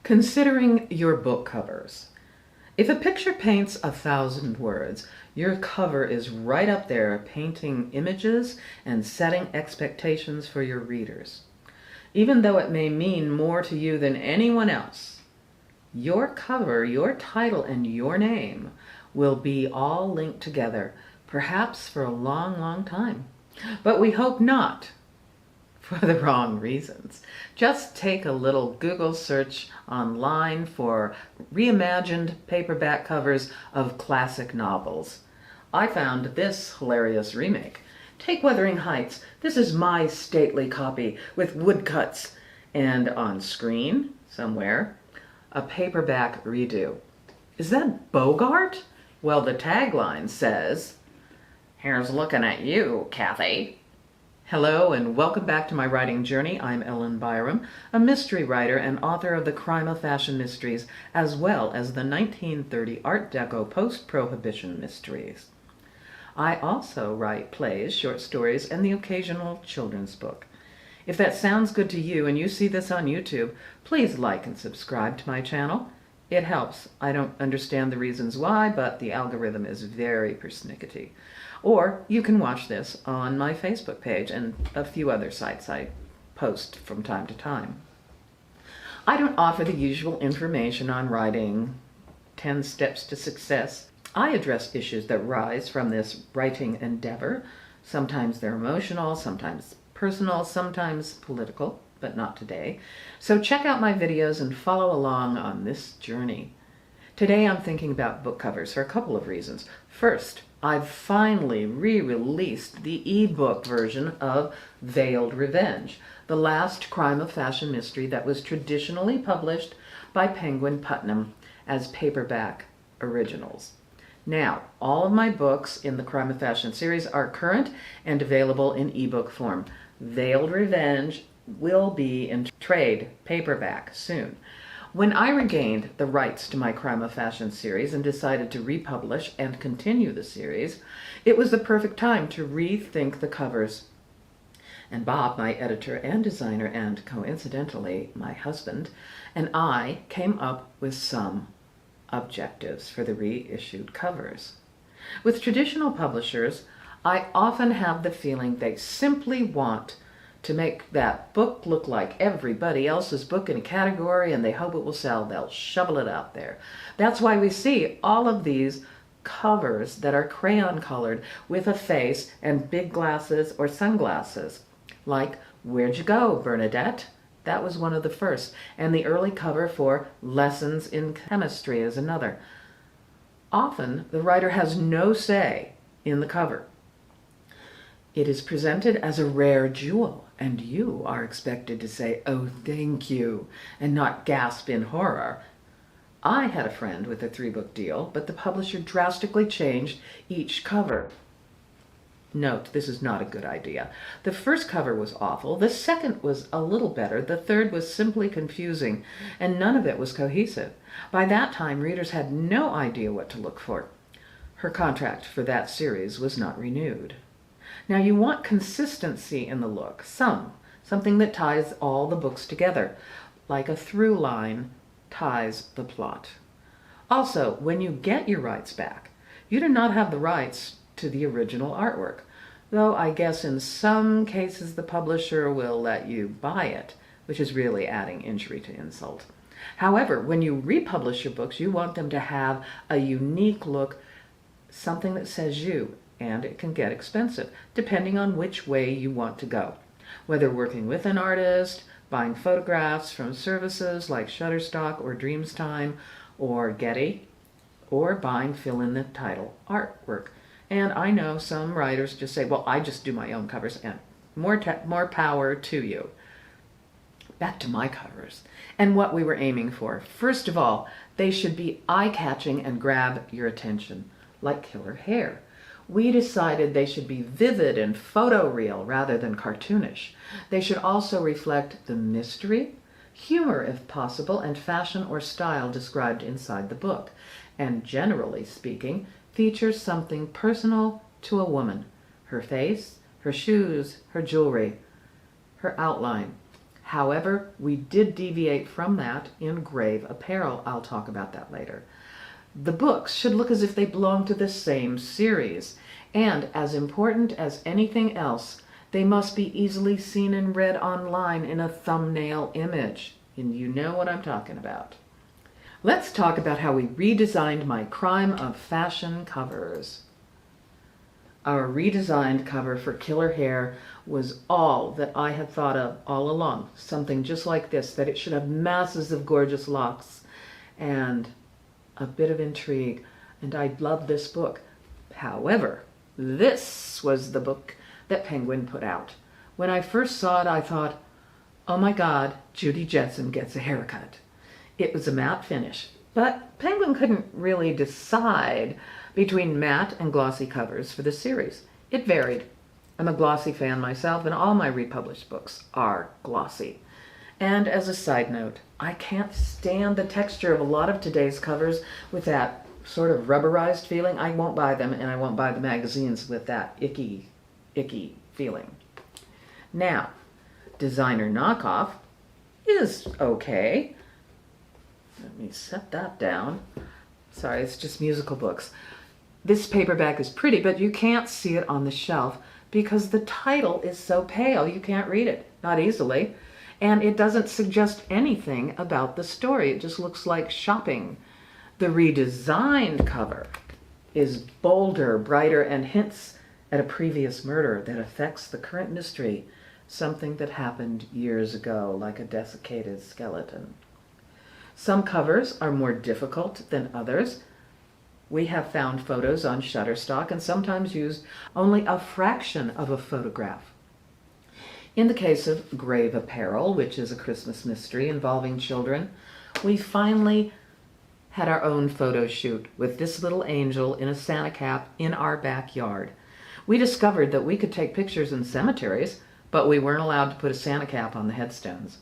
Considering your book covers. If a picture paints 1,000 words, your cover is right up there painting images and setting expectations for your readers. Even though it may mean more to you than anyone else, your cover, your title, and your name will be all linked together, perhaps for a long, long time. But we hope not, for the wrong reasons. Just take a little Google search online for reimagined paperback covers of classic novels. I found this hilarious remake. Take Wuthering Heights. This is my stately copy with woodcuts, and on screen, somewhere, a paperback redo. Is that Bogart? Well, the tagline says, "Here's looking at you, Kathy." Hello and welcome back to my writing journey. I'm Ellen Byerrum, a mystery writer and author of the Crime of Fashion mysteries, as well as the 1930 Art Deco post-Prohibition mysteries. I also write plays, short stories, and the occasional children's book. If that sounds good to you and you see this on YouTube, please like and subscribe to my channel. It helps. I don't understand the reasons why, but the algorithm is very persnickety. Or you can watch this on my Facebook page and a few other sites I post from time to time. I don't offer the usual information on writing, 10 steps to success. I address issues that rise from this writing endeavor. Sometimes they're emotional, sometimes personal, sometimes political, but not today. So check out my videos and follow along on this journey. Today I'm thinking about book covers for a couple of reasons. First, I've finally re-released the ebook version of Veiled Revenge, the last Crime of Fashion mystery that was traditionally published by Penguin Putnam as paperback originals. Now, all of my books in the Crime of Fashion series are current and available in ebook form. Veiled Revenge will be in trade paperback soon. When I regained the rights to my Crime of Fashion series and decided to republish and continue the series, it was the perfect time to rethink the covers. And Bob, my editor and designer, and coincidentally my husband, and I came up with some objectives for the reissued covers. With traditional publishers, I often have the feeling they simply want to make that book look like everybody else's book in a category, and they hope it will sell. They'll shovel it out there. That's why we see all of these covers that are crayon colored with a face and big glasses or sunglasses. Like Where'd You Go, Bernadette? That was one of the first. And the early cover for Lessons in Chemistry is another. Often the writer has no say in the cover. It is presented as a rare jewel, and you are expected to say, "Oh, thank you," and not gasp in horror. I had a friend with a 3-book deal, but the publisher drastically changed each cover. Note, this is not a good idea. The first cover was awful, the second was a little better, the third was simply confusing, and none of it was cohesive. By that time, readers had no idea what to look for. Her contract for that series was not renewed. Now you want consistency in the look, something that ties all the books together, like a through line ties the plot. Also, when you get your rights back, you do not have the rights to the original artwork, though I guess in some cases the publisher will let you buy it, which is really adding injury to insult. However, when you republish your books, you want them to have a unique look, something that says you, and it can get expensive, depending on which way you want to go. Whether working with an artist, buying photographs from services like Shutterstock or Dreamtime or Getty, or buying fill-in-the-title artwork. And I know some writers just say, well, I just do my own covers, and more power to you. Back to my covers and what we were aiming for. First of all, they should be eye-catching and grab your attention, like Killer Hair. We decided they should be vivid and photoreal rather than cartoonish. They should also reflect the mystery, humor if possible, and fashion or style described inside the book, and generally speaking, feature something personal to a woman: her face, her shoes, her jewelry, her outline. However, we did deviate from that in Grave Apparel. I'll talk about that later. The books should look as if they belong to the same series, and as important as anything else, they must be easily seen and read online in a thumbnail image. And you know what I'm talking about. Let's talk about how we redesigned my Crime of Fashion covers. Our redesigned cover for Killer Hair was all that I had thought of all along. Something just like this, that it should have masses of gorgeous locks and a bit of intrigue. And I love this book. However, this was the book that Penguin put out. When I first saw it, I thought, oh my God, Judy Jetson gets a haircut. It was a matte finish, but Penguin couldn't really decide between matte and glossy covers for the series. It varied. I'm a glossy fan myself, and all my republished books are glossy. And as a side note, I can't stand the texture of a lot of today's covers with that sort of rubberized feeling. I won't buy them, and I won't buy the magazines with that icky feeling. Now, Designer Knockoff is okay. Let me set that down. Sorry, it's just musical books. This paperback is pretty, but you can't see it on the shelf because the title is so pale you can't read it, not easily. And it doesn't suggest anything about the story. It just looks like shopping. The redesigned cover is bolder, brighter, and hints at a previous murder that affects the current mystery, something that happened years ago, like a desiccated skeleton. Some covers are more difficult than others. We have found photos on Shutterstock and sometimes used only a fraction of a photograph. In the case of Grave Apparel, which is a Christmas mystery involving children, we finally had our own photo shoot with this little angel in a Santa cap in our backyard. We discovered that we could take pictures in cemeteries, but we weren't allowed to put a Santa cap on the headstones.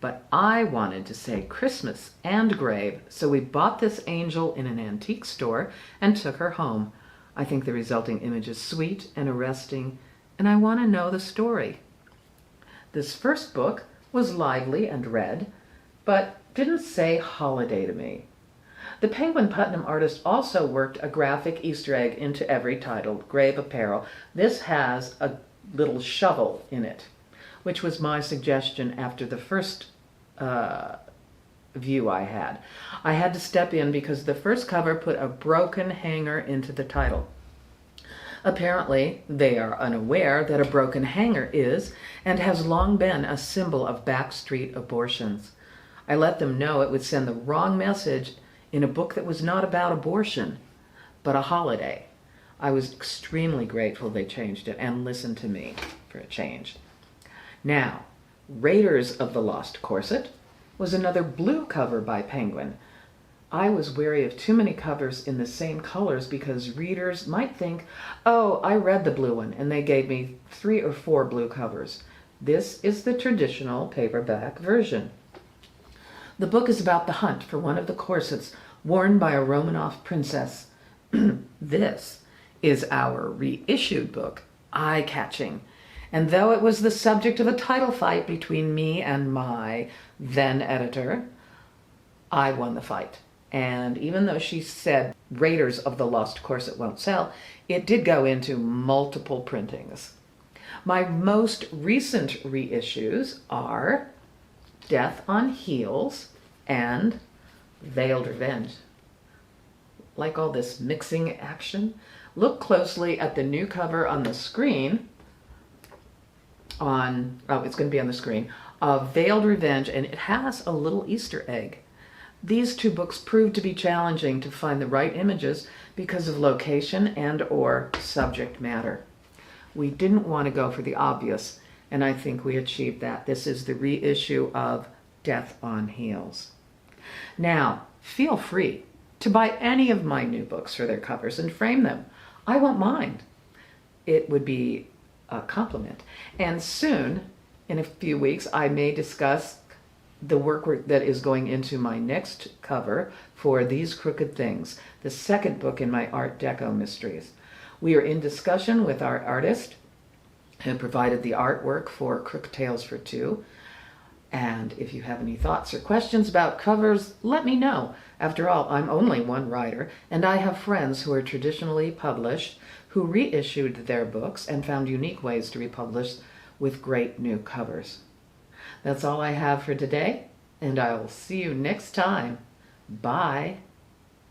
But I wanted to say Christmas and grave, so we bought this angel in an antique store and took her home. I think the resulting image is sweet and arresting, and I want to know the story. This first book was lively and red, but didn't say holiday to me. The Penguin Putnam artist also worked a graphic Easter egg into every title, Grave Apparel. This has a little shovel in it, which was my suggestion after the first view I had. I had to step in because the first cover put a broken hanger into the title. Apparently, they are unaware that a broken hanger is and has long been a symbol of backstreet abortions. I let them know it would send the wrong message in a book that was not about abortion, but a holiday. I was extremely grateful they changed it and listened to me for a change. Now, Raiders of the Lost Corset was another blue cover by Penguin. I was wary of too many covers in the same colors because readers might think, oh, I read the blue one, and they gave me 3 or 4 blue covers. This is the traditional paperback version. The book is about the hunt for one of the corsets worn by a Romanov princess. This is our reissued book, eye-catching. And though it was the subject of a title fight between me and my then editor, I won the fight. And even though she said Raiders of the Lost Corset won't sell, it did go into multiple printings. My most recent reissues are Death on Heels and Veiled Revenge. Like all this mixing action, look closely at the new cover on the screen. It's going to be on the screen, of Veiled Revenge, and it has a little Easter egg. These 2 books proved to be challenging to find the right images because of location and or subject matter. We didn't want to go for the obvious, and I think we achieved that. This is the reissue of Death on Heels. Now, feel free to buy any of my new books for their covers and frame them. I won't mind. It would be a compliment. And soon, in a few weeks, I may discuss the work that is going into my next cover for These Crooked Things, the second book in my Art Deco mysteries. We are in discussion with our artist who provided the artwork for Crooked Tales for 2. And if you have any thoughts or questions about covers, let me know. After all, I'm only one writer, and I have friends who are traditionally published who reissued their books and found unique ways to republish with great new covers. That's all I have for today, and I will see you next time. Bye.